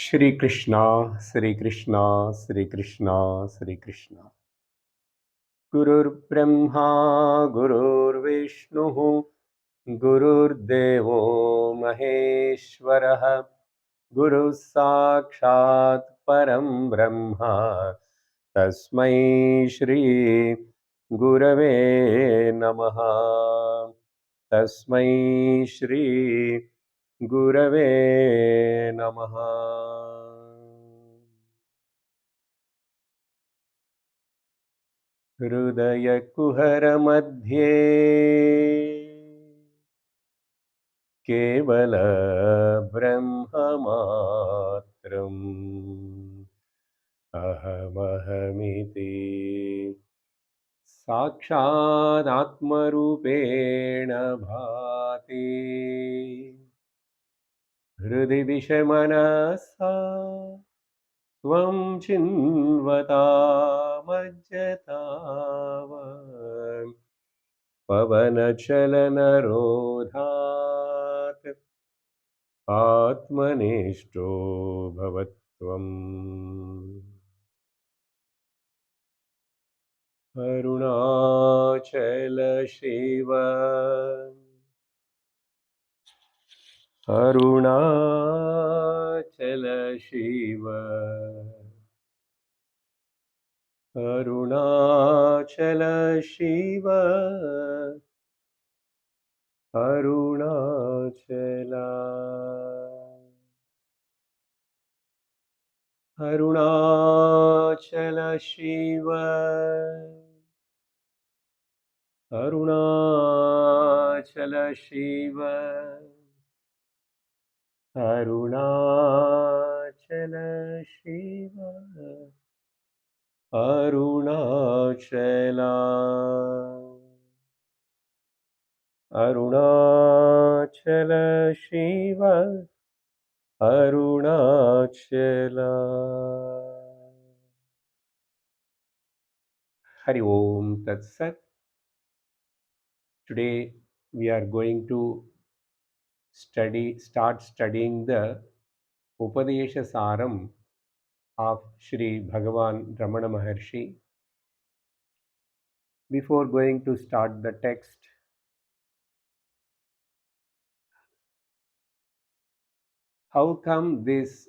Shri Krishna, Shri Krishna, Shri Krishna, Shri Krishna. Gurur Brahma, Gurur Vishnu, Gurur Devo Maheshwaraha, Guru Sakshat Param Brahma, Tasmai Shri Gurave Namaha, Tasmai Shri Gurave Namaha. हृदयकुहरमध्ये केवलब्रह्ममात्रम् अहमहमिति साक्षादात्मरूपेण भाति हृदि विषमनसा त्वं चिन्वतामज्जताव पवनचलनरोधात् आत्मनिष्ठो भवत्वम् Arunachal Shiv Arunachal Shiv Arunachal Shiv Arunachala Arunachal Shiv Arunachal Shiv Arunachal Shiv Arunachala Arunachal Shiv Arunachala. Hari Om Tat Sat. Today we are going to start studying the Upadesha Saaram of Shri Bhagavan Ramana Maharshi. Before going to start the text, how come this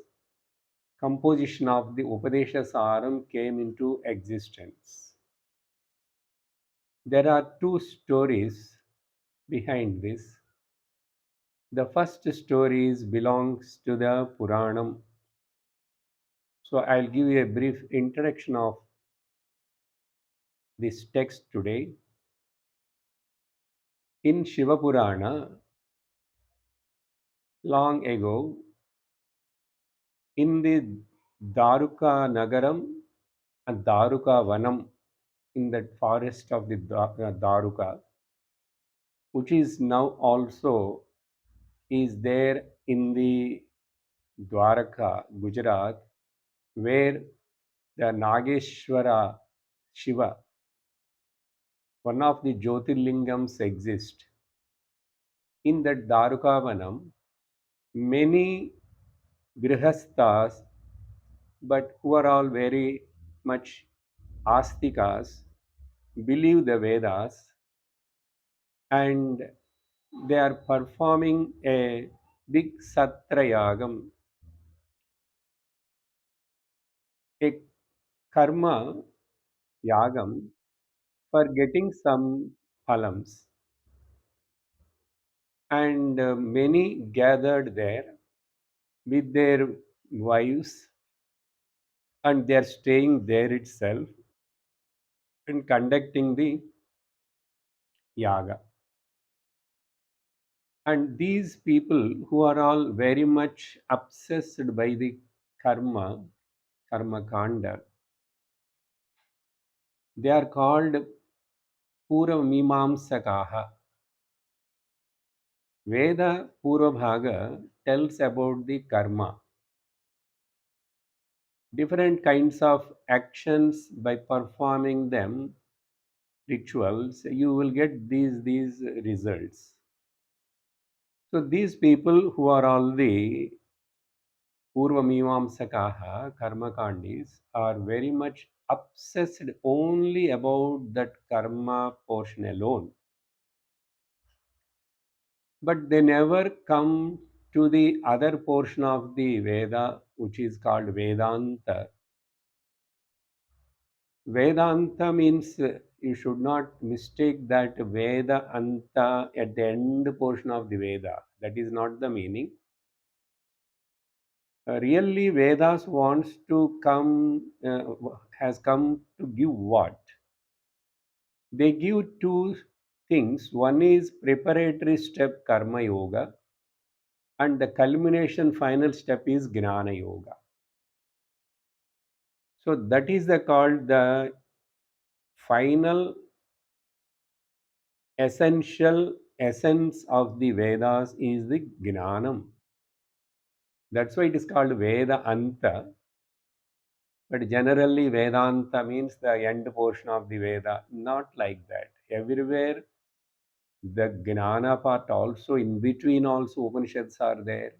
composition of the Upadesha Saaram came into existence? There are two stories behind this. The first story belongs to the Puranam. So I'll give you a brief introduction of this text today. In Shiva Purana, long ago, in the Daruka Nagaram and Daruka Vanam, in the forest of the Daruka, which is now also is there in the Dwaraka, Gujarat, where the Nageshwara Shiva, one of the Jyotirlingams, exist. In that Darukavanam, many grihasthas, but who are all very much astikas, believe the Vedas, and they are performing a big satrayagam, a karma yagam, for getting some phalams. And many gathered there with their wives, and they are staying there itself and conducting the yaga. And these people who are all very much obsessed by the karma kanda, they are called Puravamimamsakaha. Veda Purvabhaga tells about the karma, different kinds of actions. By performing them, rituals, you will get these results. So these people who are all the Purvamimamsakaha karmakandis are very much obsessed only about that karma portion alone, but they never come to the other portion of the Veda, which is called Vedanta. Vedanta means you should not mistake that Veda Anta at the end portion of the Veda. That is not the meaning. Really, Vedas wants to come, has come to give what? They give two things. One is preparatory step Karma Yoga, and the culmination final step is Gnana Yoga. So that is the called the final essential essence of the Vedas is the Gnanam. That's why it is called Veda Anta. But generally, Vedanta means the end portion of the Veda. Not like that. Everywhere, the Gnana part also, in between also, Upanishads are there.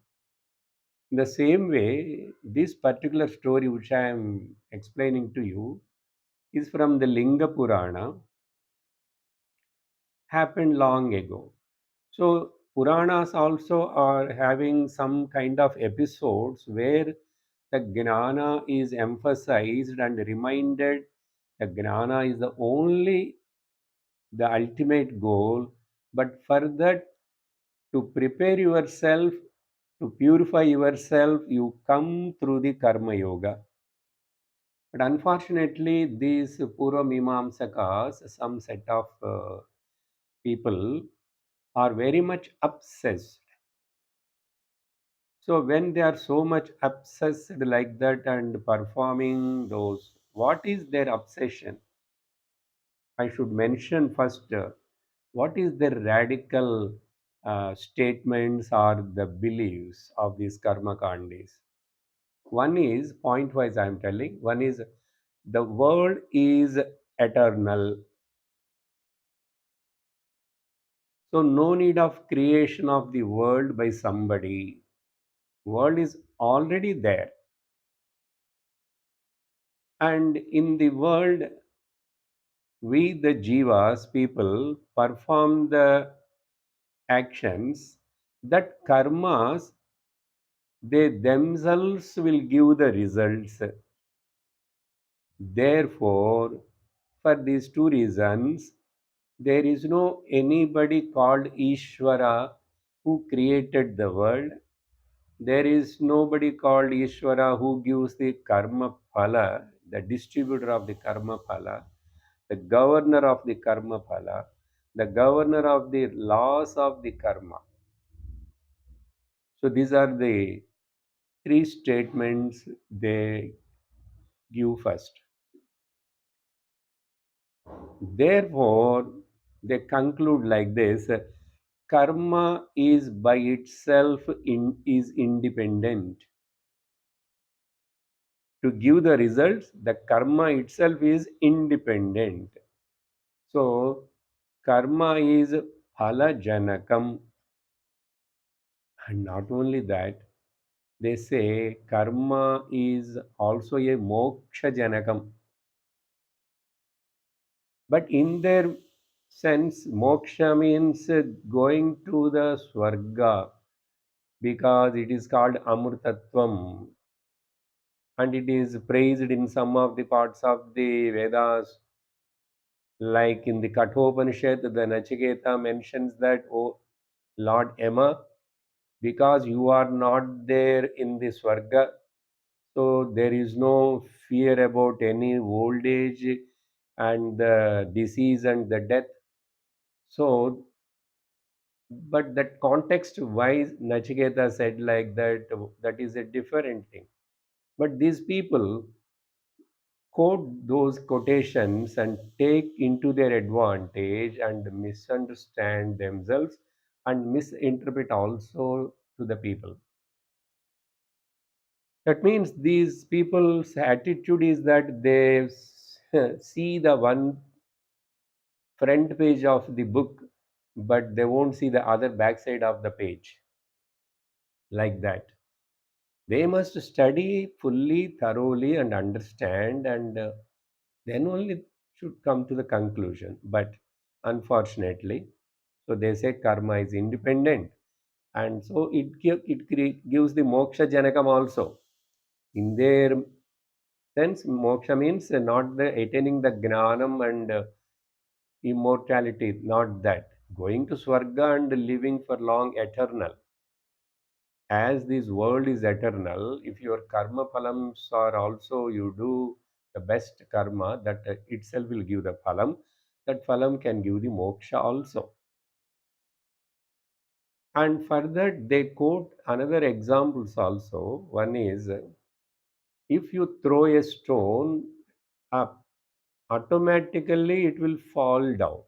In the same way, this particular story which I am explaining to you is from the Linga Purana, happened long ago. So Puranas also are having some kind of episodes where the Gnana is emphasized and reminded that Gnana is the only, the ultimate goal. But for that, to prepare yourself, to purify yourself, you come through the Karma Yoga. But unfortunately, these Purva Mimamsakas, some set of people, are very much obsessed. So when they are so much obsessed like that and performing those, what is their obsession? I should mention first what is the radical statements or the beliefs of these karma kandis. One is point wise I am telling. One is the world is eternal, so no need of creation of the world by somebody. World is already there, and in the world we the jivas people perform the actions, that karmas, they themselves will give the results. Therefore, for these two reasons, there is no anybody called Ishvara who created the world. There is nobody called Ishvara who gives the karma phala, the distributor of the karma phala, the governor of the karma phala, the governor of the laws of the karma. So these are the three statements they give first. Therefore, they conclude like this: karma is by itself is independent. To give the results, the karma itself is independent. So, karma is phala janakam. And not only that, they say karma is also a moksha janakam. But in their sense, moksha means going to the swarga, because it is called amrtatvam, and it is praised in some of the parts of the Vedas, like in the Kathopanishad, the Nachiketa mentions that, oh Lord Emma, because you are not there in the Swarga, so there is no fear about any old age and the disease and the death. So, but that context why Nachiketa said like that, that is a different thing. But these people quote those quotations and take into their advantage and misunderstand themselves and misinterpret also to the people. That means these people's attitude is that they see the one front page of the book, but they won't see the other backside of the page, like that. They must study fully, thoroughly, and understand, and then only should come to the conclusion. But unfortunately, so they say karma is independent, and so gives the moksha janakam also. In their sense, moksha means not the attaining the gnanam and immortality, not that. Going to Swarga and living for long eternal. As this world is eternal, if your karma phalams are also you do the best karma, that itself will give the phalam. That phalam can give the moksha also. And further, they quote another examples also. One is if you throw a stone up, automatically it will fall down.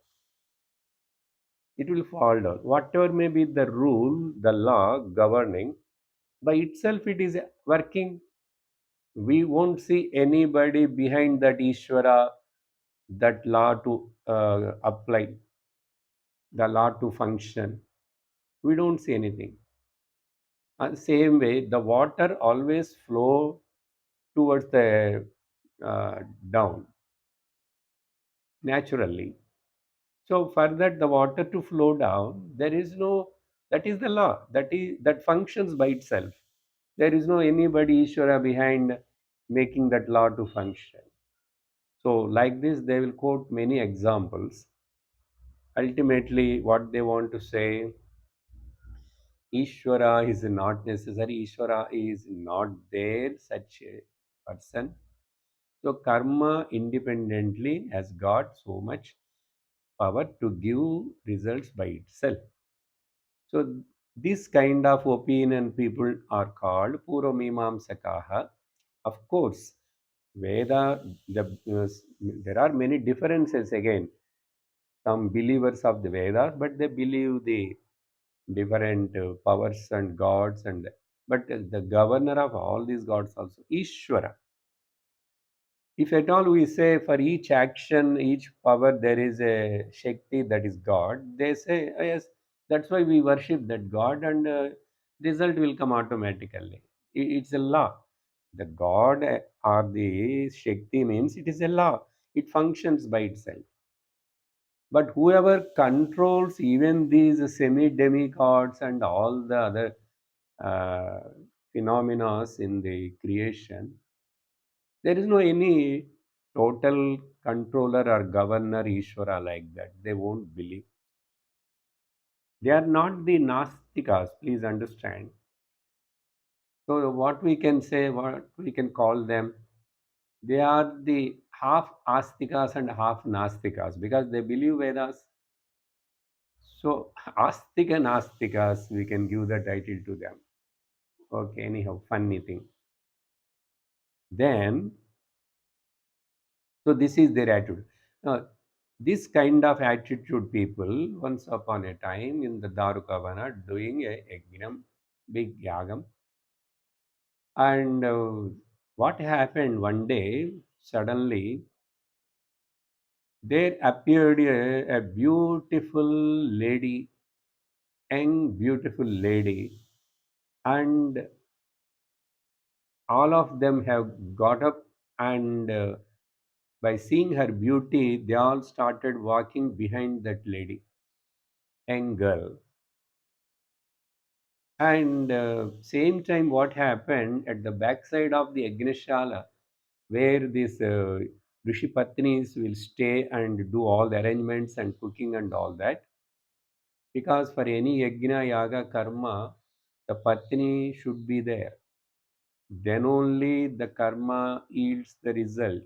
It will fall down. Whatever may be the rule, the law governing, by itself it is working. We won't see anybody behind that Ishvara, that law to apply, the law to function. We don't see anything. Same way, the water always flow towards the uh, down naturally. So for that, the water to flow down, there is no. That is the law. That functions by itself. There is no anybody Ishvara behind making that law to function. So like this, they will quote many examples. Ultimately, what they want to say, Ishvara is not necessary. Ishvara is not there, such a person. So karma independently has got so much power to give results by itself. So this kind of opinion people are called Purvamimamsakaha. Of course, Veda, there are many differences again. Some believers of the Vedas, but they believe the different powers and gods, and but the governor of all these gods also Ishvara. If at all we say for each action, each power, there is a Shakti that is God, they say, "Oh, yes, that's why we worship that God, and result will come automatically. It's a law. The God or the Shakti means it is a law, it functions by itself. But whoever controls even these semi demigods and all the other uh, phenomena in the creation, there is no any total controller or governor Ishvara like that. They won't believe. They are not the Nastikas, please understand. So, what we can say, what we can call them, they are the half Astikas and half Nastikas because they believe Vedas. So, Astika Nastikas, we can give the title to them. Okay, anyhow, funny thing. Then, so this is their attitude. Now, this kind of attitude people, once upon a time in the Darukavana, doing a yajnam, big yagam. And what happened one day, suddenly, there appeared a beautiful lady, young, beautiful lady, and all of them have got up and by seeing her beauty, they all started walking behind that lady, young girl. And same time, what happened at the backside of the Agnishala, where these Rishi Patnis will stay and do all the arrangements and cooking and all that. Because for any Yajna, Yaga, Karma, the Patni should be there. Then only the karma yields the result.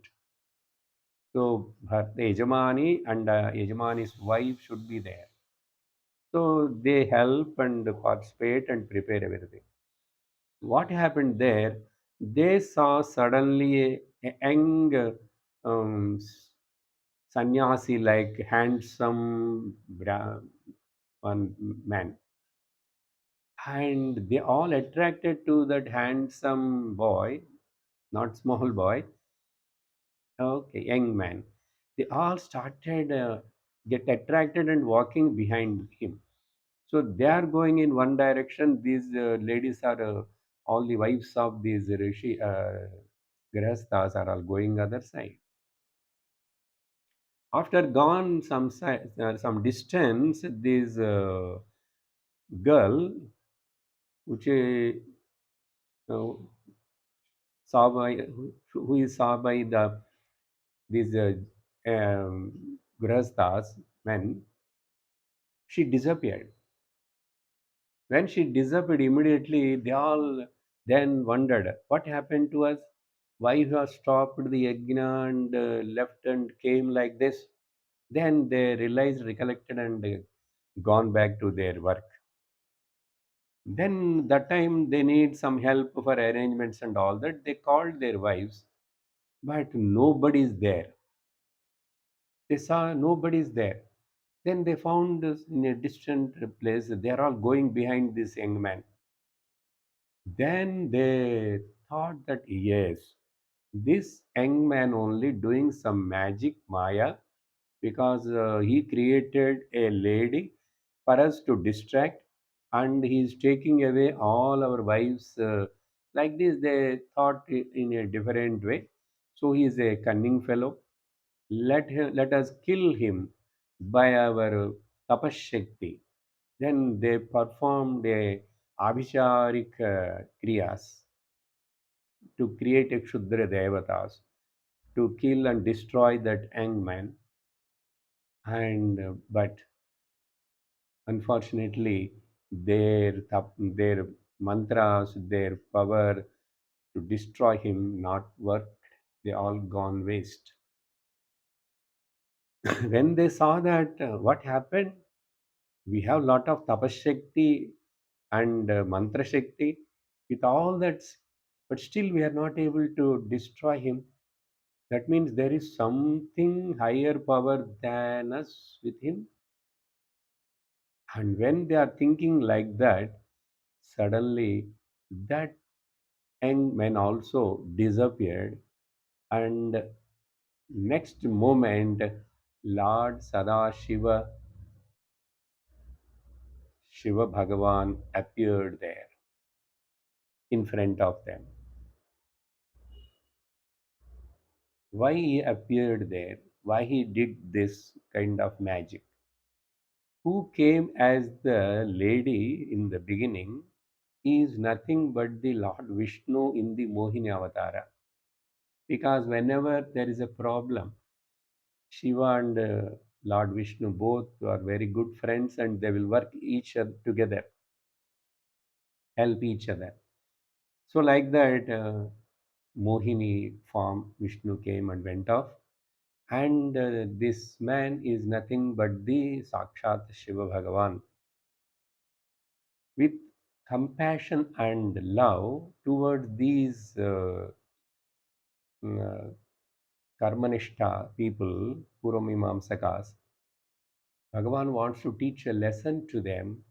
So the Yajamani and Yajamani's wife should be there. So they help and participate and prepare everything. What happened there? They saw suddenly a young sannyasi, like handsome one man, and they all attracted to that handsome boy, not small boy. Okay, young man. They all started get attracted and walking behind him. So they are going in one direction. These ladies are All the wives of these rishi grihasthas are all going other side. After gone some distance, this girl, which uh, saw by who is saw by these grihasthas men, she disappeared. When she disappeared immediately, they all then wondered what happened to us. Why you have stopped the yajna and left and came like this? Then they realized, recollected, and gone back to their work. Then that time they need some help for arrangements and all that. They called their wives, but nobody is there. They saw nobody is there. Then they found this in a distant place. They are all going behind this young man. Then they thought that yes, this young man only doing some magic maya because he created a lady for us to distract and he is taking away all our wives. Like this, they thought in a different way. So he is a cunning fellow. Let us kill him by our tapashakti. Then they performed a abhisharik kriyas to create a Kshudra Devatas to kill and destroy that young man. And but unfortunately, their mantras, their power to destroy him not worked. They all gone waste. When they saw that what happened, we have lot of tapashakti and mantra shakti with all that, but still we are not able to destroy him. That means there is something higher power than us with him. And when they are thinking like that, suddenly that young man also disappeared. And next moment, Lord Sadashiva, Shiva Bhagavan appeared there in front of them. Why he appeared there? Why he did this kind of magic? Who came as the lady in the beginning is nothing but the Lord Vishnu in the Mohini Avatara. Because whenever there is a problem, Shiva and Lord Vishnu both are very good friends and they will work each other together, help each other. So, like that, Mohini form Vishnu came and went off. And this man is nothing but the Sakshat Shiva Bhagavan with compassion and love towards these uh, karmanishta people, Puramimamsakas. Bhagavan wants to teach a lesson to them,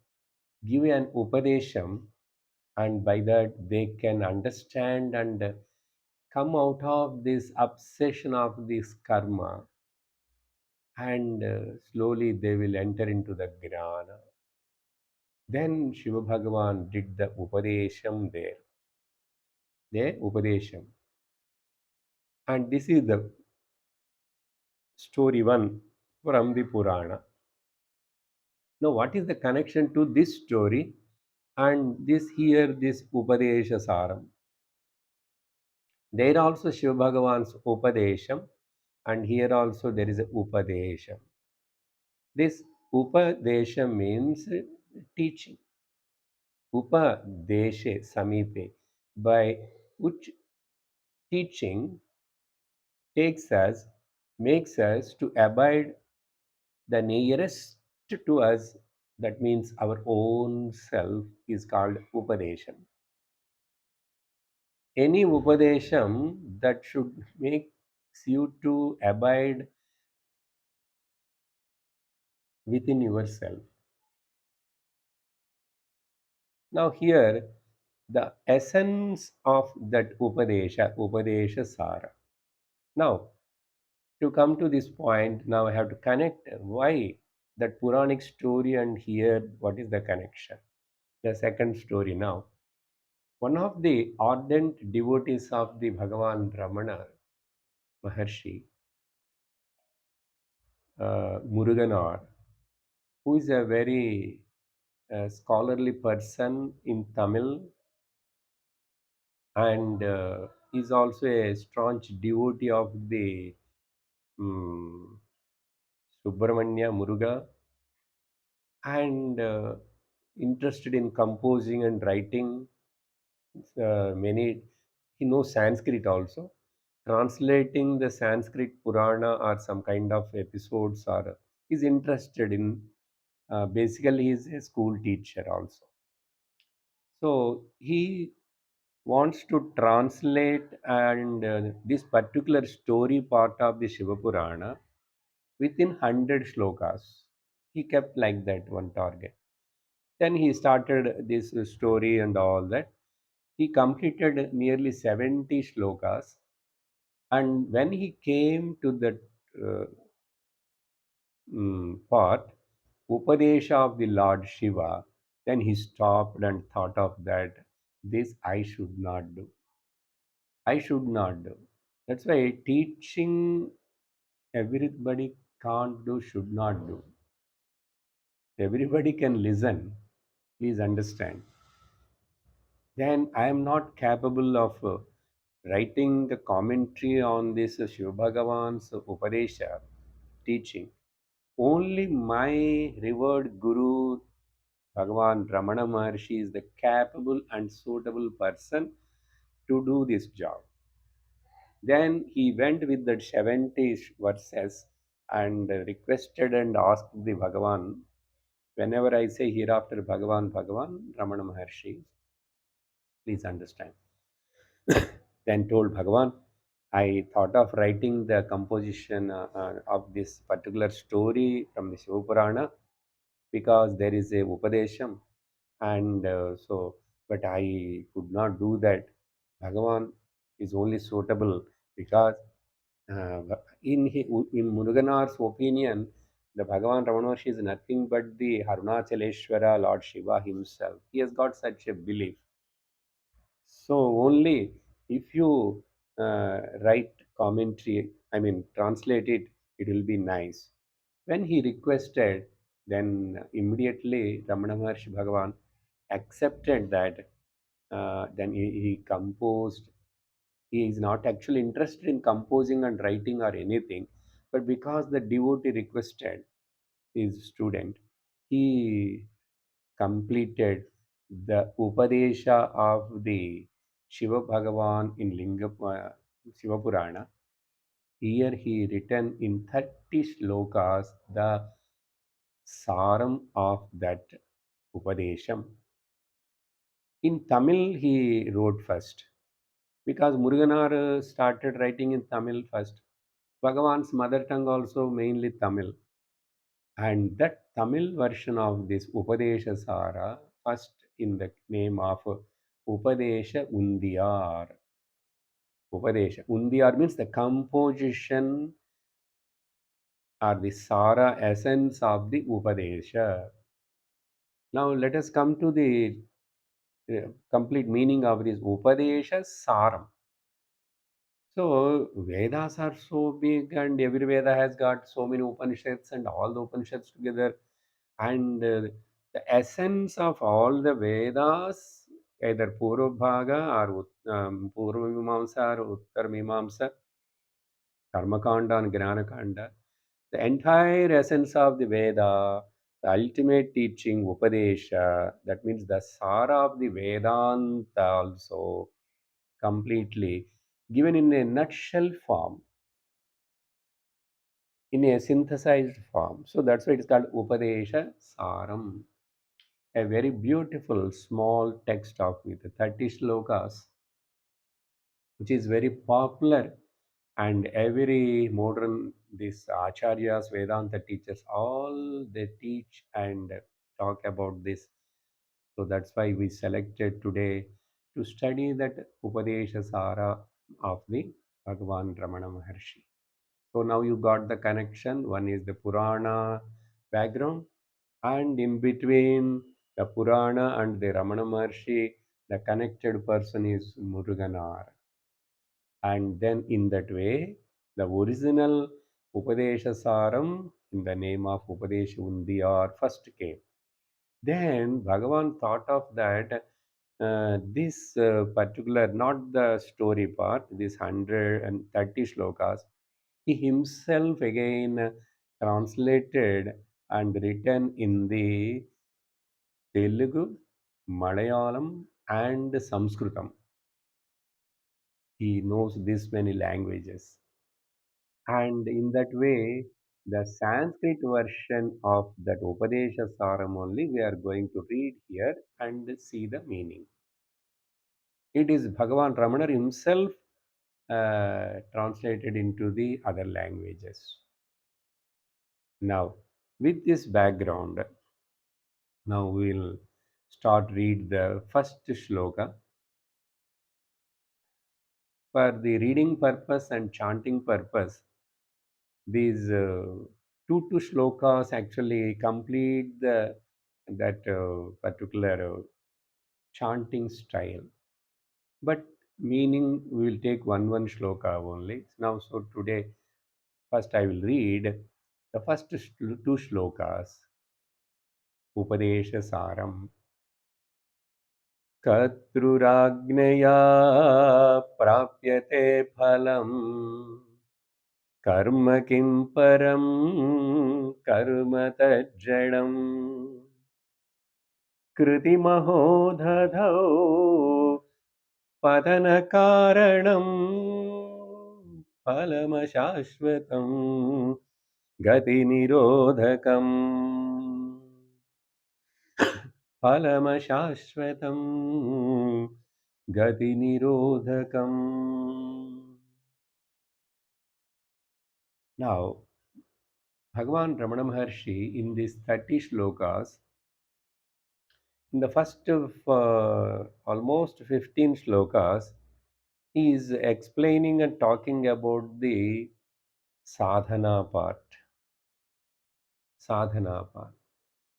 give an upadesham, and by that they can understand and come out of this obsession of this karma, and slowly they will enter into the gnana. Then Shiva Bhagavan did the upadesham there, the upadesham. And this is the story one from the Purana. Now, what is the connection to this story and this Upadesha Saaram? There also Shiva Bhagavan's Upadesham, and here also there is a Upadesham. This Upadesham means teaching. Upadeshe Samipe, by which teaching takes us, makes us to abide the nearest to us, that means our own self, is called Upadesham. Any Upadesham that should make you to abide within yourself. Now, here, the essence of that Upadesha Sara. Now, to come to this point, now I have to connect why that Puranic story and here, what is the connection? The second story now. One of the ardent devotees of the Bhagavan Ramana Maharshi, Muruganar, who is a very scholarly person in Tamil and is also a staunch devotee of the um, Subramanya Muruga and interested in composing and writing. Many he knows Sanskrit also. Translating the Sanskrit Purana or some kind of episodes, or is interested in. Basically, he is a school teacher also. So he wants to translate and this particular story part of the Shiva Purana within 100 shlokas. He kept like that one target. Then he started this story and all that. He completed nearly 70 shlokas. And when he came to the uh, part, Upadesha of the Lord Shiva, then he stopped and thought of that. This I should not do. I should not do. That's why teaching everybody can't do, should not do. Everybody can listen. Please understand. Then I am not capable of writing the commentary on this Shiva Bhagavan's Upadesha teaching. Only my revered Guru Bhagavan Ramana Maharshi is the capable and suitable person to do this job. Then he went with the 70 verses and requested and asked the Bhagavan, whenever I say hereafter Bhagavan, Bhagavan, Ramana Maharshi, please understand. Then told Bhagavan, I thought of writing the composition of this particular story from the Shiva Purana because there is a Upadesham and but I could not do that. Bhagavan is only suitable because uh, in Muruganar's opinion, the Bhagavan Ramanavarshi is nothing but the Arunachaleshwara Lord Shiva himself. He has got such a belief. So only if you write commentary, I mean translate it, it will be nice. When he requested, then immediately Ramana Maharshi Bhagavan accepted that. Then he composed. He is not actually interested in composing and writing or anything, but because the devotee requested his student, he completed the Upadesha of the Shiva Bhagavan in Shiva Purana. Here he written in 30 shlokas the Saram of that Upadesham. In Tamil, he wrote first because Muruganar started writing in Tamil first. Bhagavan's mother tongue also mainly Tamil. And that Tamil version of this Upadesha Sara, first in the name of Upadesha Undiyar. Upadesha. Undiyar means the composition or the Sara essence of the Upadesha. Now let us come to the complete meaning of this Upadesha Saram. So Vedas are so big, and every Veda has got so many Upanishads, and all the Upanishads together, and the essence of all the Vedas, either Purva Bhaga or Purva Mimamsa or Uttar Mimamsa, Karmakanda and Jnanakanda, the entire essence of the Veda, the ultimate teaching, Upadesha, that means the Sara of the Vedanta also completely given in a nutshell form, in a synthesized form. So that's why it's called Upadesha Saram. A very beautiful small text of with 30 shlokas, which is very popular, and every modern these acharyas, Vedanta teachers, all they teach and talk about this. So that's why we selected today to study that Upadesha Sara of the Bhagavan Ramana Maharshi. So now you got the connection. One is the Purana background, and in between the Purana and the Ramana Maharshi, The connected person is Muruganar. And then in that way, the original Upadesha Saaram in the name of Upadesha Undiyar first came. Then Bhagavan thought of that this particular, not the story part, this 130 shlokas, he himself again translated and written in the Telugu, Malayalam, and Sanskritam. He knows this many languages. And in that way, the Sanskrit version of that Upadesha Saram only we are going to read here and see the meaning. It is Bhagavan Ramana himself translated into the other languages. Now, with this background, now we'll start read the first shloka. For the reading purpose and chanting purpose, these two shlokas actually complete that particular chanting style. But meaning we will take one shloka only. Now, so today, first I will read the first two shlokas. Upadesha Saaram. कर्तृराज्ञया प्राप्यते फलम् कर्म किं परं कर्म तज्जडम् कृतिमहो दधौ पतनकारणम् फलमशाश्वतम् गतिनिरोधकम् फलमशाश्वतम् गतिनिरोधकम्. Now, Bhagavan Ramana Maharshi in these 30 shlokas, in the first of almost 15 shlokas, he is explaining and talking about the sadhana part. Sadhana part.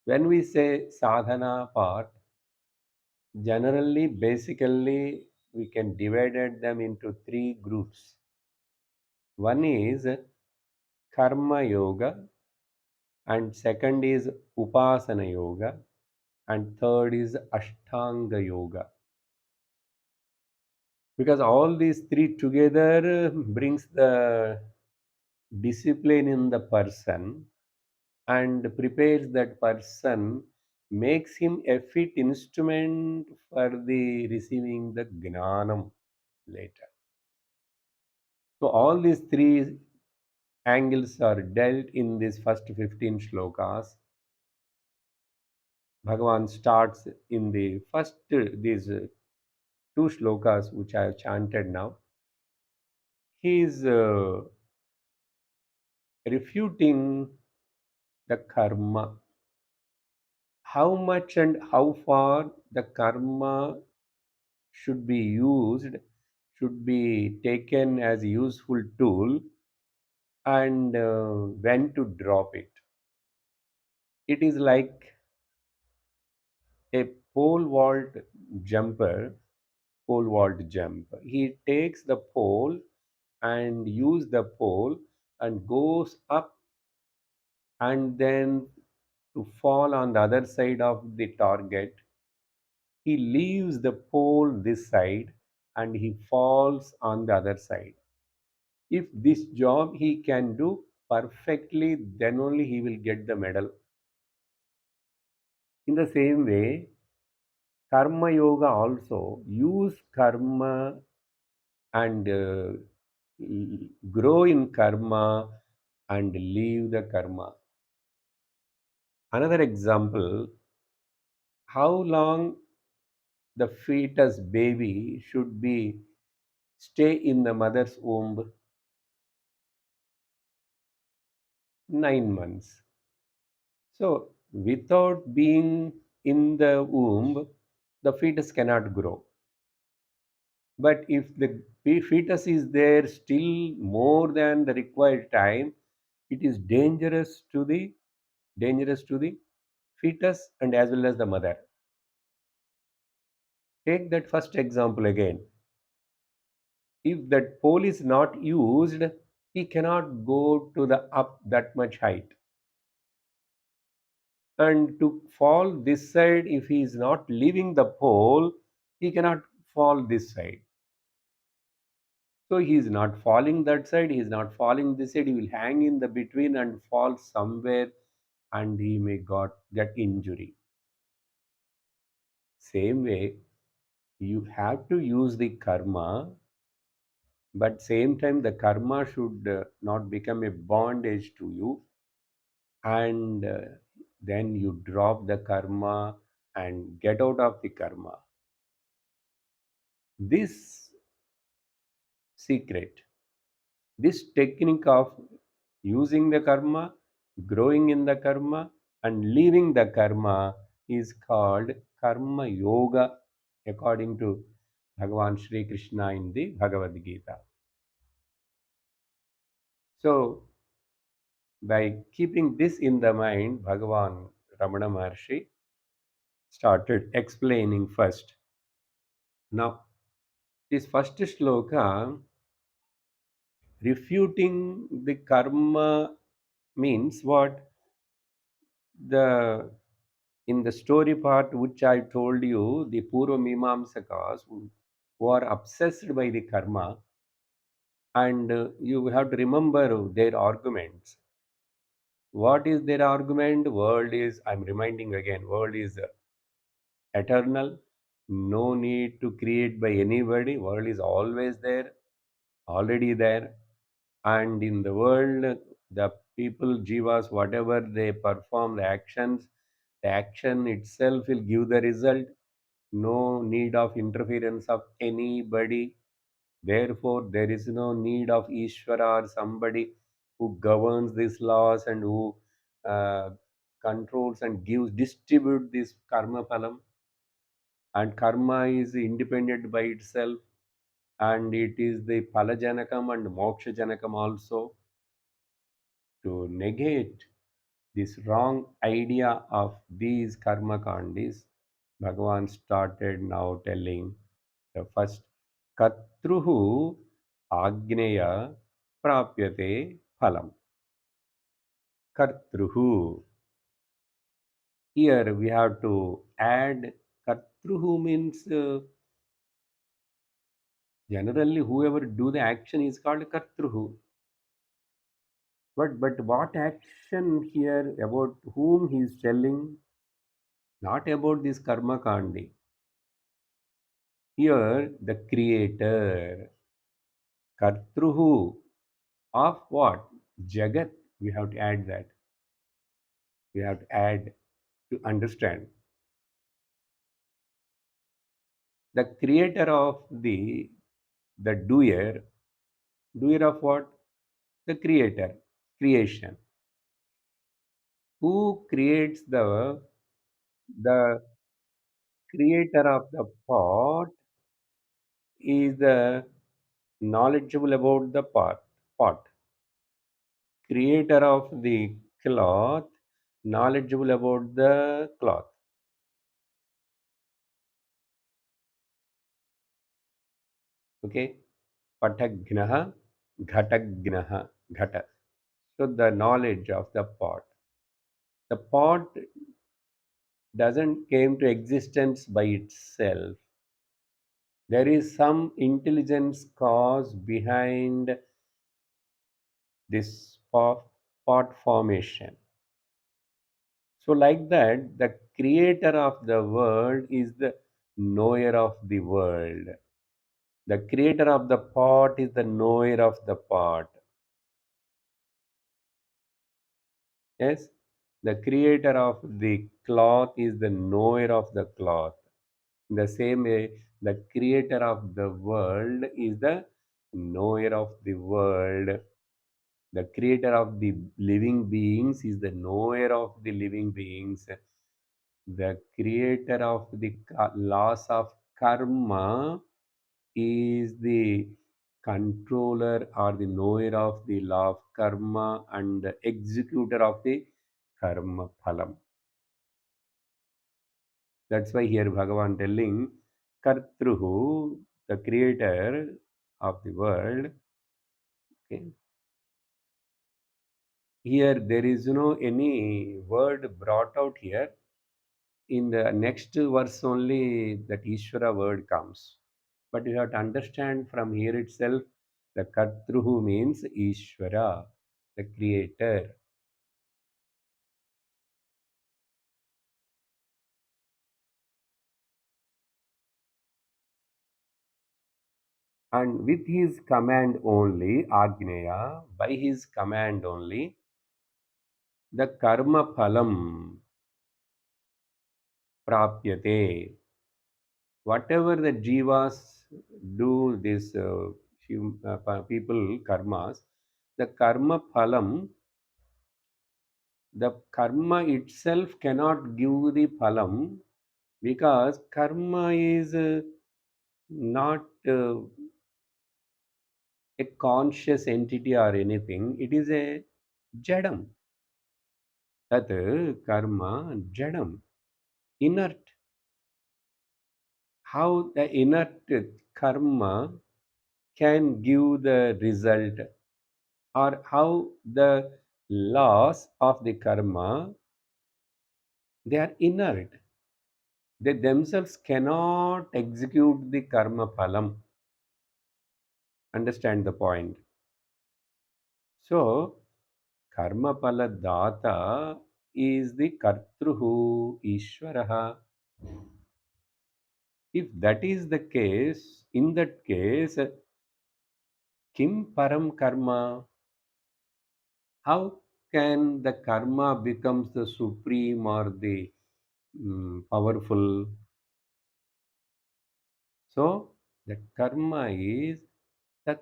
When we say sadhana part, generally, basically, we can divide them into three groups. One is karma yoga, and second is upasana yoga, and third is ashtanga yoga. Because all these three together brings the discipline in the person and prepares that person, makes him a fit instrument for the receiving the gnanam later. So all these three angles are dealt in these first 15 shlokas. Bhagavan starts in the first these two shlokas which I have chanted now. He is refuting the karma. How much and how far the karma should be used, should be taken as a useful tool, and when to drop it. It is like a pole vault jumper, pole vault jump. He takes the pole and use the pole and goes up and then to fall on the other side of the target. He leaves the pole this side and he falls on the other side. If this job he can do perfectly, then only he will get the medal. In the same way, karma yoga also use karma and grow in karma and leave the karma. Another example, how long the fetus baby should be stay in the mother's womb? 9 months. So without being in the womb, the fetus cannot grow. But if the fetus is there still more than the required time, it is dangerous to the fetus and as well as the mother. Take that first example again. If that pole is not used, he cannot go to the up that much height. And to fall this side, if he is not leaving the pole, he cannot fall this side. So he is not falling that side, he is not falling this side, he will hang in the between and fall somewhere, and he may get injury. Same way, you have to use the karma, but same time the karma should not become a bondage to you, and then you drop the karma and get out of the karma. This secret, this technique of using the karma, growing in the karma, and leaving the karma is called karma yoga, according to Bhagavan Sri Krishna in the Bhagavad Gita. So, by keeping this in the mind, Bhagavan Ramana Maharshi started explaining first. Now, this first shloka refuting the karma means what? The In the story part which I told you, the Purva Mimamsakas who are obsessed by the karma, and you have to remember their arguments. What is their argument? World is, I'm reminding again, world is eternal, no need to create by anybody. World is always there, already there, and in the world, the people, jivas, whatever they perform, the action itself will give the result. No need of interference of anybody. Therefore, there is no need of Ishvara or somebody who governs these laws and who uh, controls and distribute this karma phalam. And karma is independent by itself, and it is the palajanakam and moksha janakam also. To negate this wrong idea of these karma kandis, Bhagavan started now telling the first Katruhu Agneya Prapyate Phalam. Kartruhu. Here we have to add Kartruhu means generally whoever do the action is called Kartruhu. But what action here, about whom he is telling? Not about this karma kandi. Here the creator, Kartruhu of what? Jagat. We have to add that. We have to add to understand. The creator of the doer of what? The creator, creation. Who creates the creator of the pot is the knowledgeable about the pot. Creator of the cloth, knowledgeable about the cloth. Okay? Patagnaha, ghatagnaha, ghata. So the knowledge of the pot. The pot doesn't came to existence by itself. There is some intelligence cause behind this pot formation. So, like that, the creator of the world is the knower of the world. The creator of the pot is the knower of the pot. Yes, the creator of the cloth is the knower of the cloth. In the same way, the creator of the world is the knower of the world. The creator of the living beings is the knower of the living beings. The creator of the laws of karma is the controller or the knower of the law of karma and the executor of the karma phalam. That's why here Bhagavan telling Kartruhu, the creator of the world. Okay. Here there is no any word brought out here. In the next verse only that Ishvara word comes. But you have to understand from here itself the Kartruhu means Ishvara, the creator. And with his command only, Agneya, by his command only, the karma phalam prapyate. Whatever the jivas do, this people karmas, the karma phalam, the karma itself cannot give the phalam because karma is not a conscious entity or anything. It is a jadam. Tat karma jadam, inert. How the inert karma can give the result, or how the laws of the karma, they are inert. They themselves cannot execute the karma phalam. Understand the point. So, karma phala data is the kartruhu Ishvaraha. If that is the case, in that case, kim param karma? How can the karma becomes the supreme or the powerful? So, the karma is that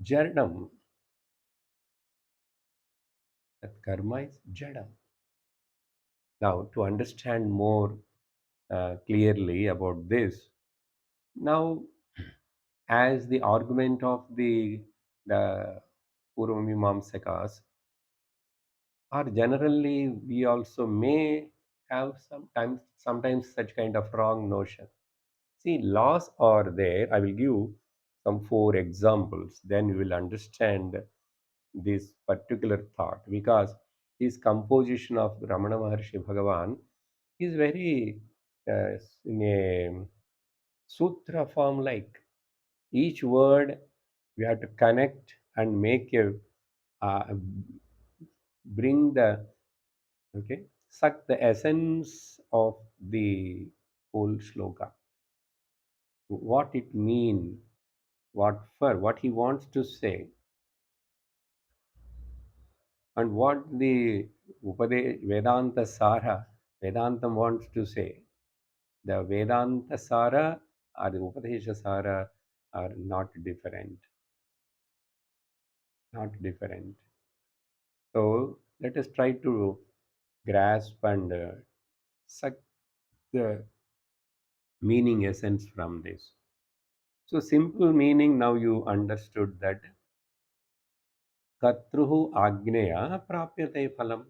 jadam. That karma is jadam. Now, to understand more clearly about this, now as the argument of the Purvamimamsakas, or generally we also may have sometimes such kind of wrong notion. See, laws are there. I will give some four examples, then you will understand this particular thought, because this composition of Ramana Maharshi Bhagavan is very in a sutra form, like each word we have to connect and make a bring the, okay, suck the essence of the whole shloka, what it mean, what for, what he wants to say, and what the Vedanta Sara, Vedantam wants to say. The Vedanta Sara or the Upadesha Sara are not different, not different. So let us try to grasp and suck the meaning essence from this. So simple meaning, now you understood that Katruhu Agneya Prapyate Phalam.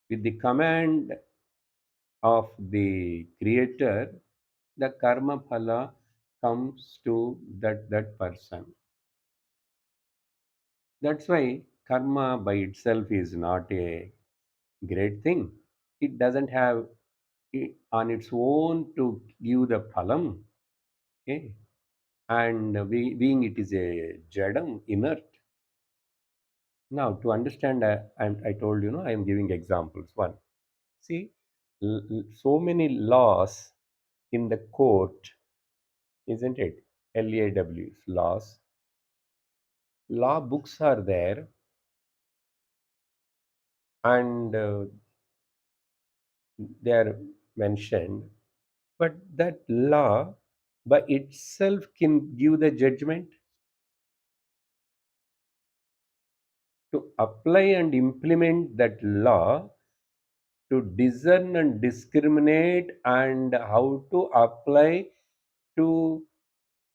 With the command of the creator, the karma phala comes to that person. That's why karma by itself is not a great thing. It doesn't have it on its own to give the phalam. Okay, and being it is a jadam, inert. Now to understand, I told you, I am giving examples. One, see, so many laws in the court, isn't it? LAWs, laws. Law books are there, and they are mentioned, but that law by itself can give the judgment. To apply and implement that law, to discern and discriminate, and how to apply to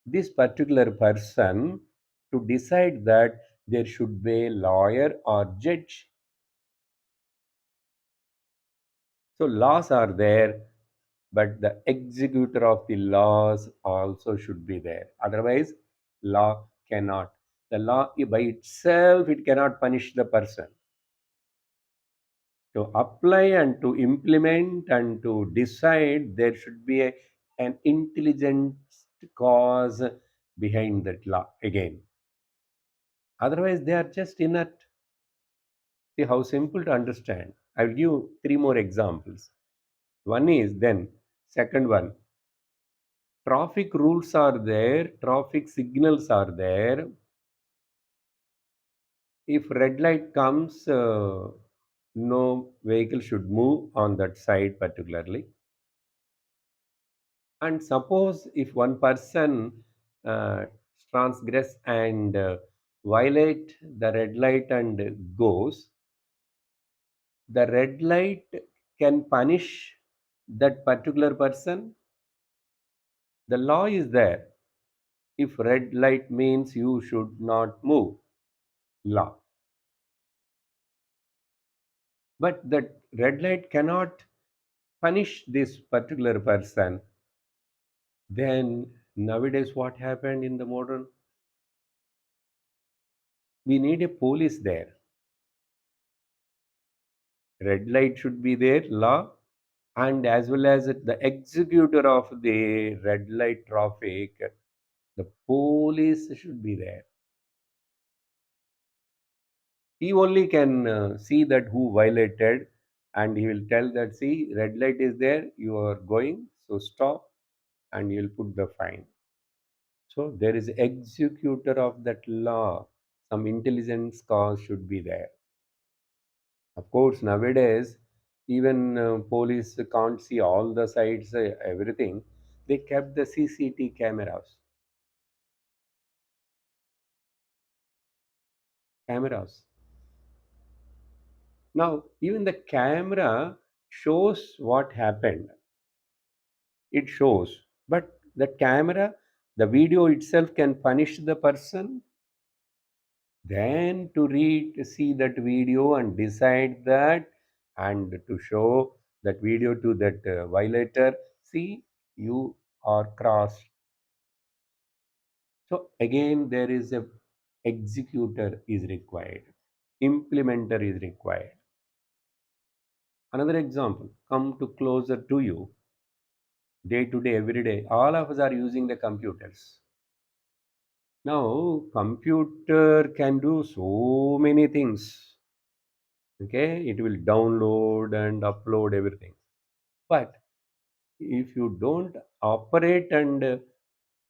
this particular person, to decide that there should be a lawyer or judge. So laws are there, but the executor of the laws also should be there. Otherwise, law cannot. The law by itself, it cannot punish the person. To apply and to implement and to decide, there should be an intelligent cause behind that law again. Otherwise, they are just inert. See how simple to understand. I will give three more examples. One is then, second one, traffic rules are there, traffic signals are there. If red light comes, no vehicle should move on that side particularly. And suppose if one person uh, transgress and violate the red light and goes, the red light can punish that particular person. The law is there. If red light means you should not move, law. But that red light cannot punish this particular person. Then nowadays, what happened in the modern? We need a police there. Red light should be there, law, and as well as the executor of the red light traffic, the police should be there. He only can see that who violated, and he will tell that, see, red light is there, you are going, so stop, and he will put the fine. So there is executor of that law. Some intelligence cause should be there. Of course, nowadays, even police can't see all the sides, everything. They kept the CCTV cameras. Cameras. Now, even the camera shows what happened. It shows. But the camera, the video itself can punish the person. Then to read, see that video and decide that, and to show that video to that violator. See, you are crossed. So again, there is a executor is required, implementer is required. Another example, come to closer to you, day to day, every day, all of us are using the computers. Now, computer can do so many things. Okay, it will download and upload everything. But if you don't operate and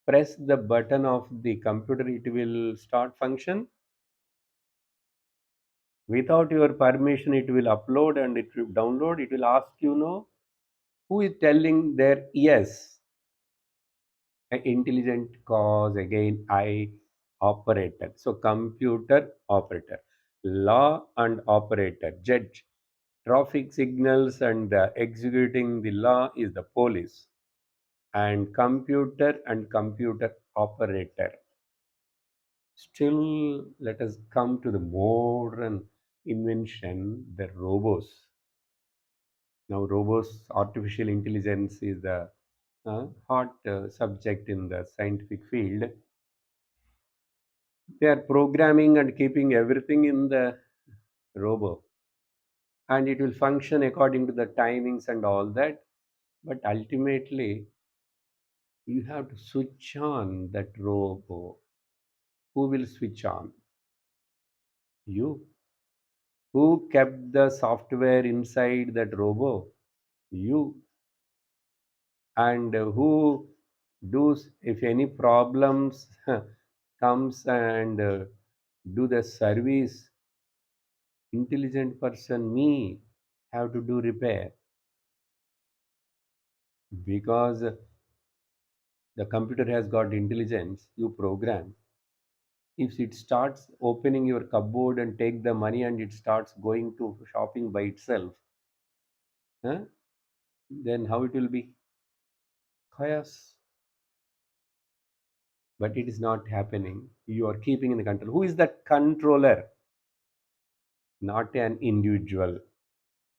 press the button of the computer, it will start function. Without your permission, it will upload and it will download. It will ask you, no, who is telling there? Yes, an intelligent cause again. I operator. So computer operator, law and operator, judge, traffic signals and executing the law is the police, and computer operator. Still, let us come to the modern invention, the robots. Now, robots, artificial intelligence is the hot subject in the scientific field. They are programming and keeping everything in the robot, and it will function according to the timings and all that. But ultimately, you have to switch on that robot. Who will switch on? You. Who kept the software inside that robot? You. And who does if any problems comes and do the service, intelligent person, me, have to do repair, because the computer has got intelligence. You program, if it starts opening your cupboard and take the money and it starts going to shopping by itself, huh? Then how it will be? Chaos. But it is not happening. You are keeping in the control. Who is that controller? Not an individual,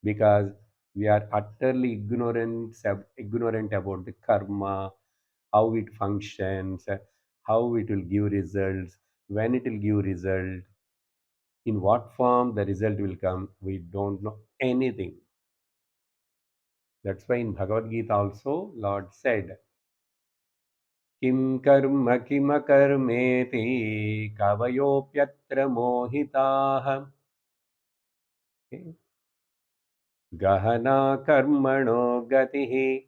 because We are utterly ignorant about the karma, how it functions, how it will give results, when it will give result, in what form the result will come. We don't know anything. That's why in Bhagavad Gita also, Lord said, Kim karma kimakarmeti kavayopyatra mohitaha. Okay. Gahana karmano gatihi.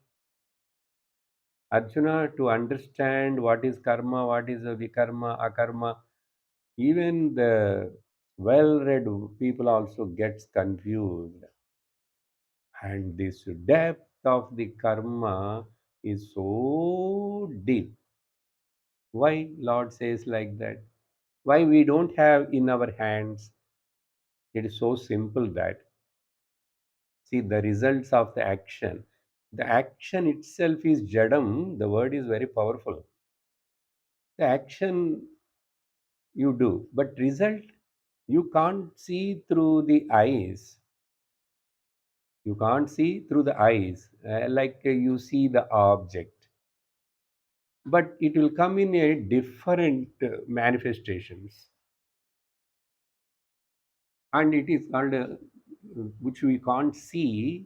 Arjuna, to understand what is karma, what is vikarma, akarma, even the well-read people also gets confused. And this depth of the karma is so deep. Why Lord says like that? Why we don't have in our hands? It is so simple that see the results of the action. The action itself is jadam. The word is very powerful. The action you do, but result you can't see through the eyes. You can't see through the eyes, like you see the object, but it will come in a different manifestations, and it is called which we can't see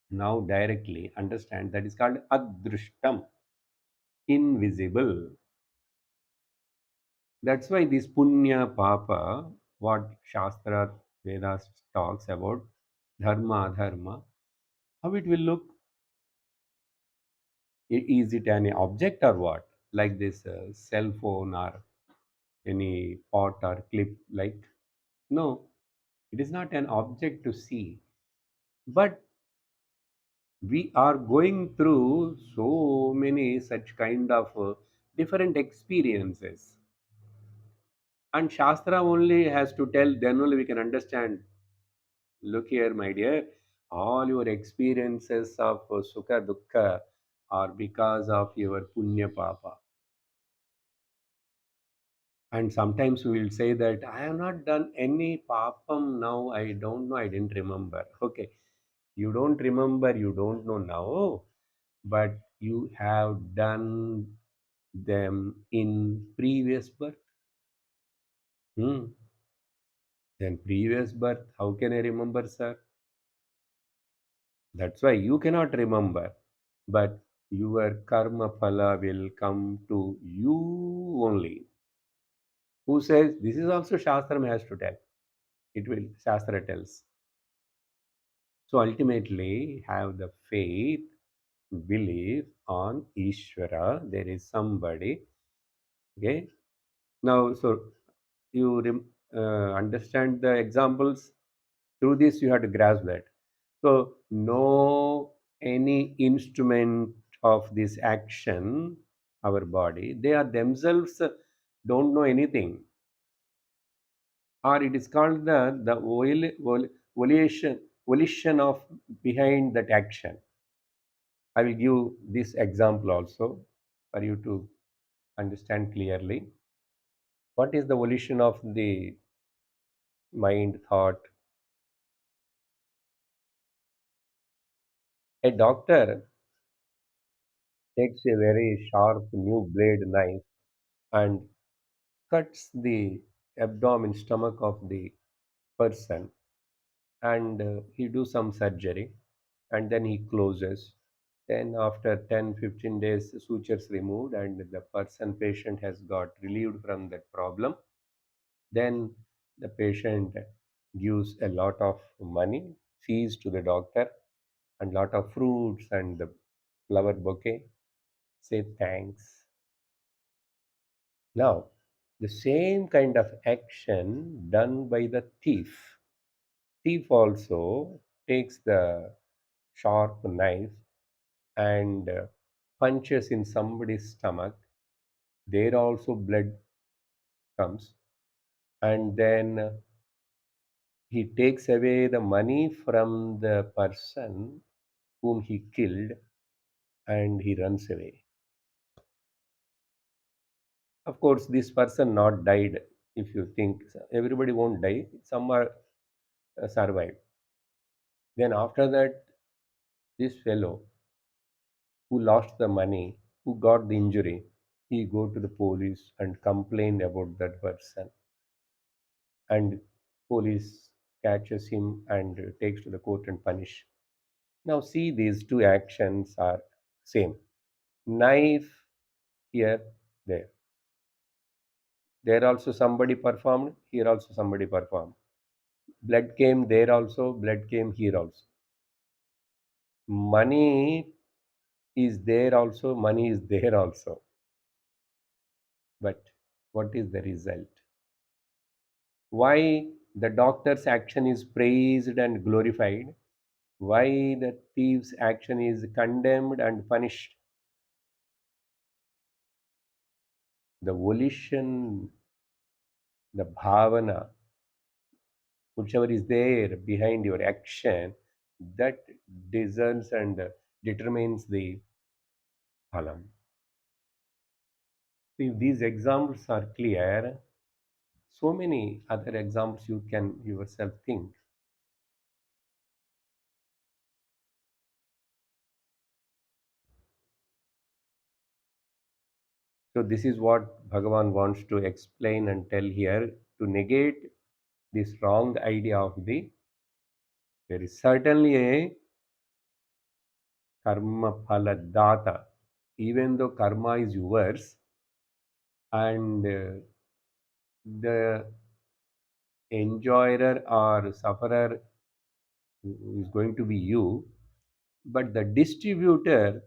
now directly. Understand that is called adrushtam, invisible. That's why this punya papa, what Shastra Vedas talks about, dharma, dharma, how it will look. Is it an object or what? Like this cell phone or any pot or clip, like? No, it is not an object to see. But we are going through so many such kind of different experiences. And Shastra only has to tell, then only we can understand. Look here, my dear, all your experiences of sukha dukkha are because of your punya papa. And sometimes we will say that I have not done any papam now. I don't know. I didn't remember. Okay. You don't remember. You don't know now. But you have done them in previous birth. Hmm. Then previous birth. How can I remember, sir? That's why you cannot remember. But your karma phala will come to you only. Who says this is also Shastram has to tell. It will. Shastra tells. So ultimately, have the faith, belief on Ishvara. There is somebody. Okay. Now, so you understand the examples. Through this, you have to grasp that. So, no any instrument of this action, our body, they are themselves don't know anything, or it is called the volition of behind that action. I will give this example also for you to understand clearly. What is the volition of the mind thought? A doctor takes a very sharp new blade knife and cuts the abdomen, stomach of the person, and he do some surgery, and then he closes. Then after 10-15 days, sutures removed, and the person patient has got relieved from that problem. Then the patient gives a lot of money, fees to the doctor, and lot of fruits and the flower bouquet. Say thanks. Now, the same kind of action done by the thief. Thief also takes the sharp knife and punches in somebody's stomach. There also blood comes, and then he takes away the money from the person whom he killed, and he runs away. Of course, this person not died. If you think everybody won't die, some are survived. Then after that, this fellow who lost the money, who got the injury, he go to the police and complain about that person, and police catches him and takes to the court and punish. Now see, these two actions are same. Knife here, there. There also somebody performed, here also somebody performed. Blood came there also, blood came here also. Money is there also, money is there also. But what is the result? Why the doctor's action is praised and glorified? Why the thief's action is condemned and punished? The volition, the bhavana, whichever is there behind your action, that discerns and determines the phalam. If these examples are clear, so many other examples you can yourself think. So this is what Bhagavan wants to explain and tell here, to negate this wrong idea of the, there is certainly a karma phala data. Even though karma is yours and the enjoyer or sufferer is going to be you, but the distributor,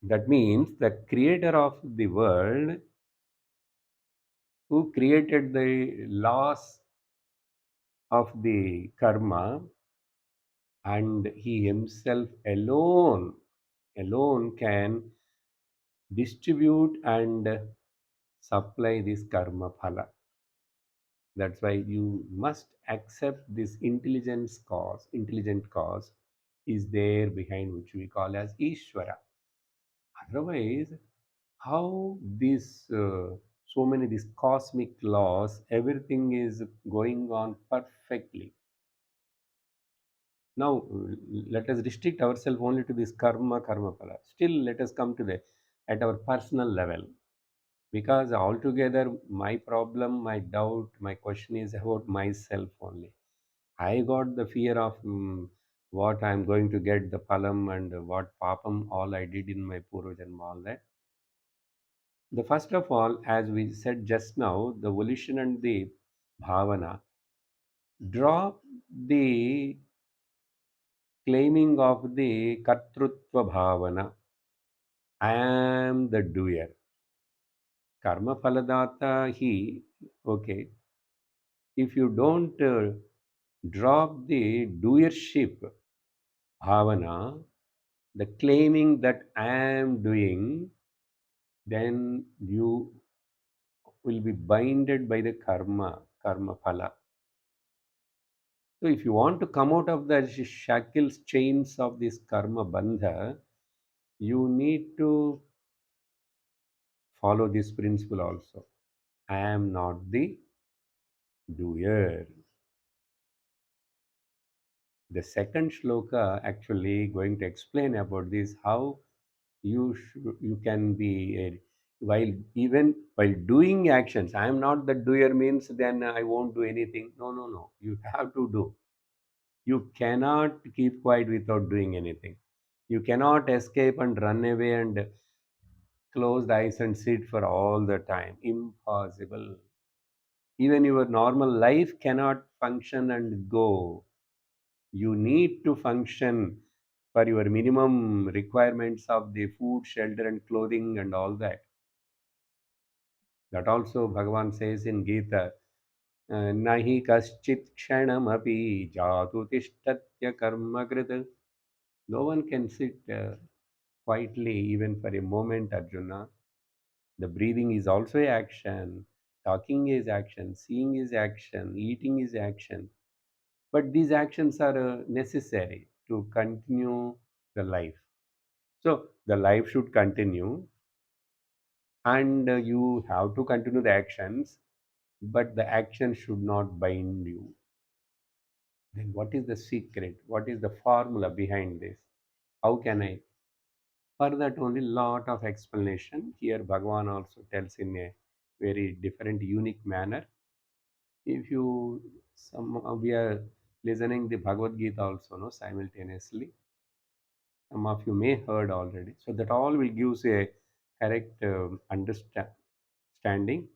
that means the creator of the world, who created the laws of the karma, and he himself alone can distribute and supply this karma phala. That's why you must accept this intelligent cause is there behind, which we call as Ishvara. Otherwise, how this so many these cosmic laws, everything is going on perfectly. Now let us restrict ourselves only to this karma phala. Still, let us come to the at our personal level, because altogether my problem, my doubt, my question is about myself only. I got the fear of what I'm going to get the palam and what papam all I did in my purvajanma, all that. The first of all, as we said just now, the volition and the bhavana drop the claiming of the kartrutva bhavana. I am the doer. Karma phaladata he. Okay. If you don't drop the doership bhavana, the claiming that I am doing, then you will be binded by the karma phala. So if you want to come out of the shackles, chains of this karma bandha, you need to follow this principle also. I am not the doer. The second shloka actually going to explain about this, how you can be while, even while doing actions. I am not the doer means then I won't do anything. No, no, no. You have to do. You cannot keep quiet without doing anything. You cannot escape and run away and close the eyes and sit for all the time. Impossible. Even your normal life cannot function and go. You need to function for your minimum requirements of the food, shelter, and clothing, and all that. That also Bhagavan says in Gita, Nahi kaschit kshanamapi jatu tishtatya karmakrit. No one can sit quietly even for a moment, Arjuna. The breathing is also action, talking is action, seeing is action, eating is action. But these actions are necessary to continue the life. So the life should continue, and you have to continue the actions, but the action should not bind you. Then what is the secret? What is the formula behind this? How can I? For that only lot of explanation. Here Bhagavan also tells in a very different, unique manner. If you some we are listening the Bhagavad Gita also, no, simultaneously. Some of you may heard already. So that all will gives a correct understanding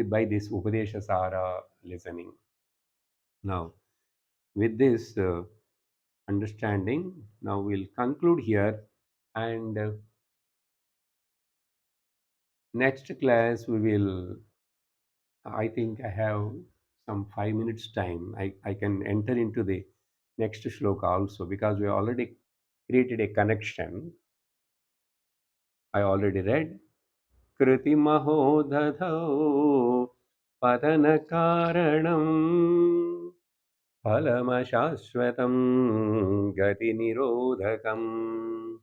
by this Upadesha Sara listening. Now, with this understanding, now we'll conclude here, and next class we will. I think I have some 5 minutes time. I can enter into the next shloka also because we already created a connection. I already read. Kritimaho dadhau padana karanam phalamashashvatam gati nirodhakam.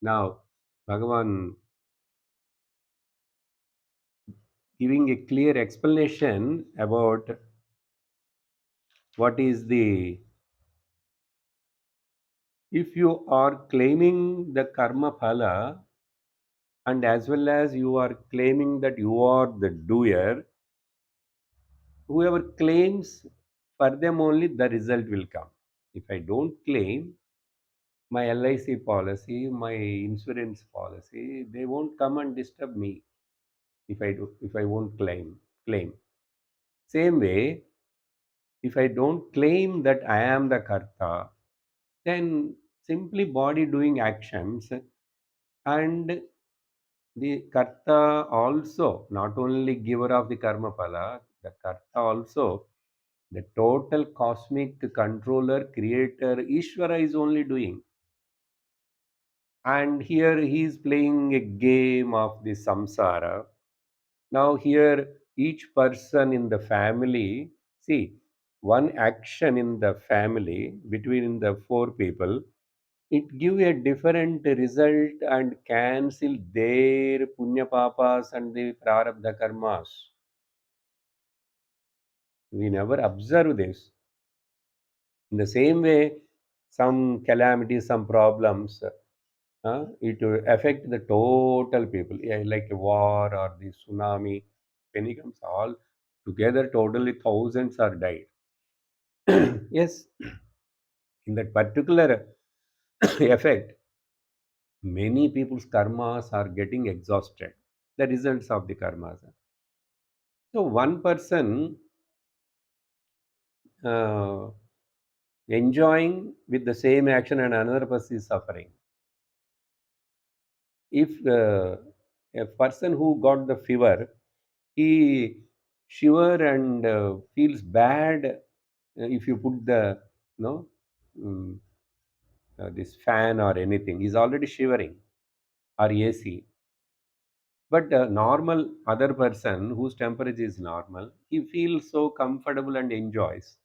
Now, Bhagavan giving a clear explanation about what is the, if you are claiming the karma phala, and as well as you are claiming that you are the doer, whoever claims, for them only the result will come. If I don't claim my LIC policy, my insurance policy, they won't come and disturb me. If I won't claim, same way, if I don't claim that I am the karta, then simply body doing actions, and the karta also, not only giver of the karma phala, the karta also, the total cosmic controller, creator, Ishvara is only doing. And here he is playing a game of the samsara. Now, here each person in the family, see, one action in the family between the four people, it give a different result and cancel their punya papas and the prarabdha karmas. We never observe this. In the same way, some calamities, some problems, it will affect the total people, yeah, like a war or the tsunami. When it comes all together, totally thousands are died. Yes, in that particular effect, many people's karmas are getting exhausted. The results of the karmas. So one person uh, enjoying with the same action and another person is suffering. If a person who got the fever, he shiver and feels bad if you put the, no, mm, this fan or anything, he's already shivering, or AC. But a normal other person whose temperature is normal, he feels so comfortable and enjoys.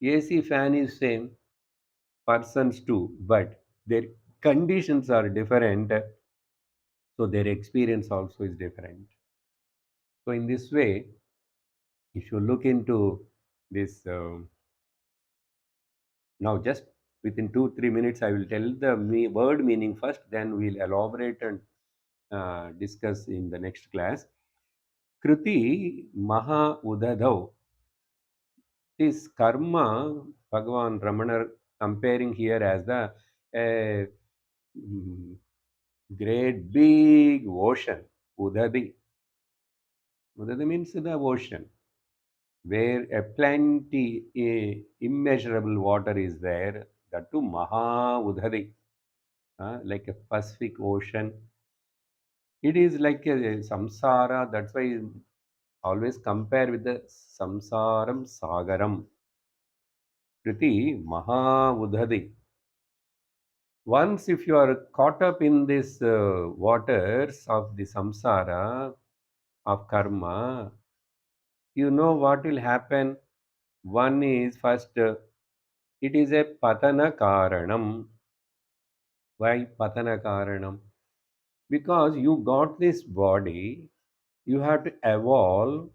AC fan is same, persons too, but their conditions are different, so their experience also is different. So in this way, if you look into this, now just within 2 3 minutes, I will tell the word meaning first, then we'll elaborate and discuss in the next class. Kriti Maha Udadau. This karma, Bhagavan Ramana comparing here as the mm, great big ocean. Udadi. Udadi means the ocean, where a plenty, immeasurable water is there. That too Maha Udadi, like a Pacific Ocean. It is like a samsara. That's why always compare with the samsaram sagaram. Kriti Maha Udadi. Once if you are caught up in this waters of the samsara of karma, you know what will happen. One is first, it is a patana karanam. Why patana karanam? Because you got this body, you have to evolve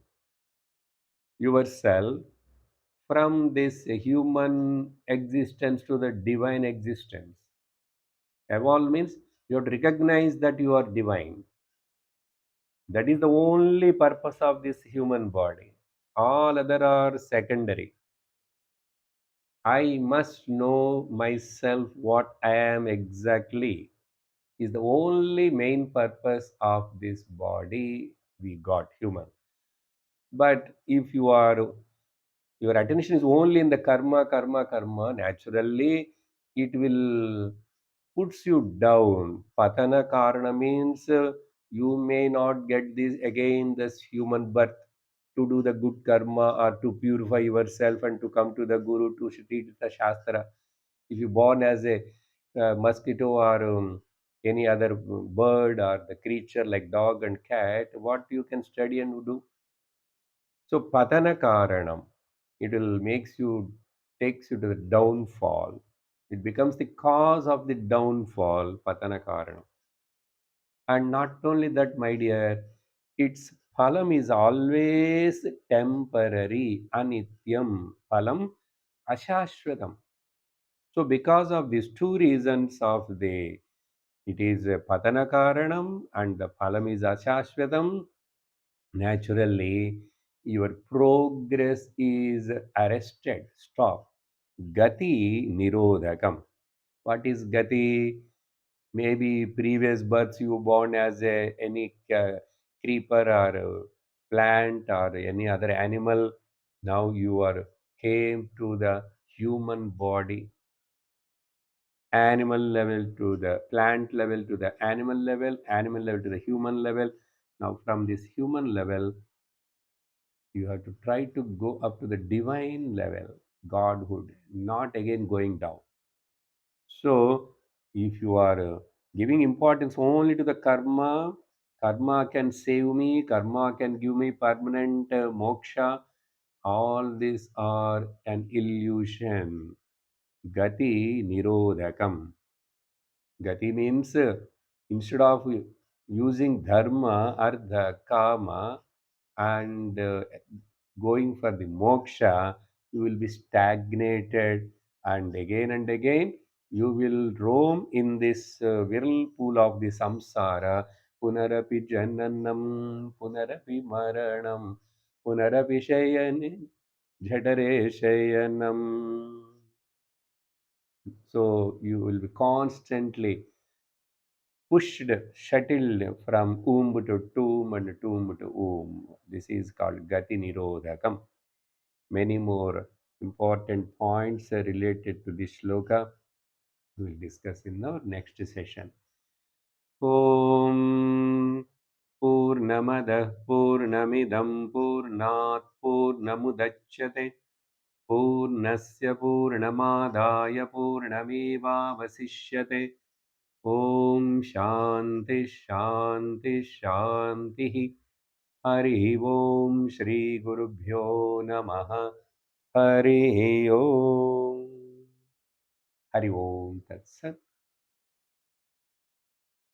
yourself from this human existence to the divine existence. Evolve means you have to recognize that you are divine. That is the only purpose of this human body. All other are secondary. I must know myself what I am exactly is the only main purpose of this body we got human. But if your attention is only in the karma, naturally it will puts you down. Patana karana means you may not get this human birth to do the good karma or to purify yourself and to come to the guru to read the shastra. If you born as a mosquito or any other bird or the creature like dog and cat, what you can study and do? So patana karanam, it will makes you takes you to the downfall. It becomes the cause of the downfall, patana karanam. And not only that, my dear, its phalam is always temporary, anityam. Phalam ashashvatam. So because of these two reasons of the it is a patana karanam and the phalam is ashashvatam, naturally your progress is arrested, stop. Gati nirodhakam. What is gati? Maybe previous births you born as a any creeper or a plant or any other animal. Now you are came to the human body, animal level to the plant level to the animal level to the human level. Now from this human level you have to try to go up to the divine level, godhood, not again going down. So, if you are giving importance only to the karma, karma can save me, karma can give me permanent moksha, all these are an illusion. Gati nirodhakam. Gati means instead of using dharma, artha, kama, and going for the moksha, you will be stagnated, and again you will roam in this whirlpool of the samsara. Punarapi jananam, punarapi maranam, punarapi shayane, jhatare shayanam. So you will be constantly pushed, shuttled from womb to tomb and tomb to womb. This is called Gati Nirodhakam. Many more important points are related to this shloka we will discuss in our next session. Om Purnamadah Purnamidam Purnat Purnamudachyate Purnasya Purnamadaya Purnamevavasishyate Om Shanti Shanti Shanti Hari Om Shri Gurubhyo Namaha Hari Om Hari Om Tat Sat